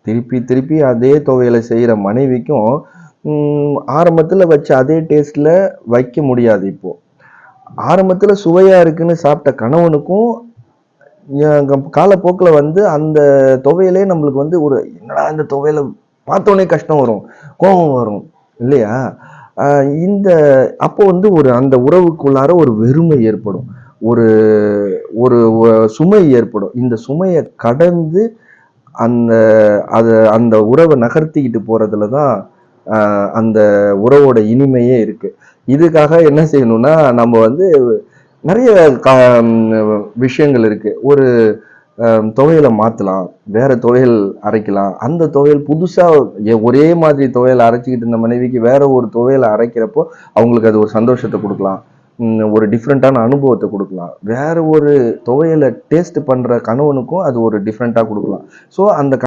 திருப்பி திருப்பி அதே துவையலை செய்கிற மனைவிக்கும் ஆரம்பத்தில் வச்ச அதே டேஸ்ட்டில் வைக்க முடியாது. இப்போ ஆரம்பத்தில் சுவையாக இருக்குன்னு சாப்பிட்ட கணவனுக்கும் காலப்போக்கில் வந்து அந்த துவையலே நம்மளுக்கு வந்து ஒரு என்னடா இந்த துவையலை பார்த்தோன்னே கஷ்டம் வரும், கோபம் வரும் இல்லையா? இந்த அப்போ வந்து ஒரு அந்த உறவுக்குள்ளார ஒரு வெறுமை ஏற்படும், ஒரு ஒரு சுமை ஏற்படும். இந்த சுமையை கடந்து அந்த அந்த உறவை நகர்த்திக்கிட்டு போறதுல தான் அந்த உறவோட இனிமையே இருக்கு. இதுக்காக என்ன செய்யணும்னா நம்ம வந்து நிறைய விஷயங்கள் இருக்கு. ஒரு துவையலை மாற்றலாம், வேற துவையல் அரைக்கலாம். அந்த துவையல் புதுசாக ஒரே மாதிரி துவையல் அரைச்சிக்கிட்டு இருந்த மனைவிக்கு வேற ஒரு துவையலை அரைக்கிறப்போ அவங்களுக்கு அது ஒரு சந்தோஷத்தை கொடுக்கலாம், ஒரு டிஃப்ரெண்ட்டான அனுபவத்தை கொடுக்கலாம். வேற ஒரு துவையலை டேஸ்ட் பண்ணுற கணவனுக்கும் அது ஒரு டிஃப்ரெண்ட்டாக கொடுக்கலாம். ஸோ அந்த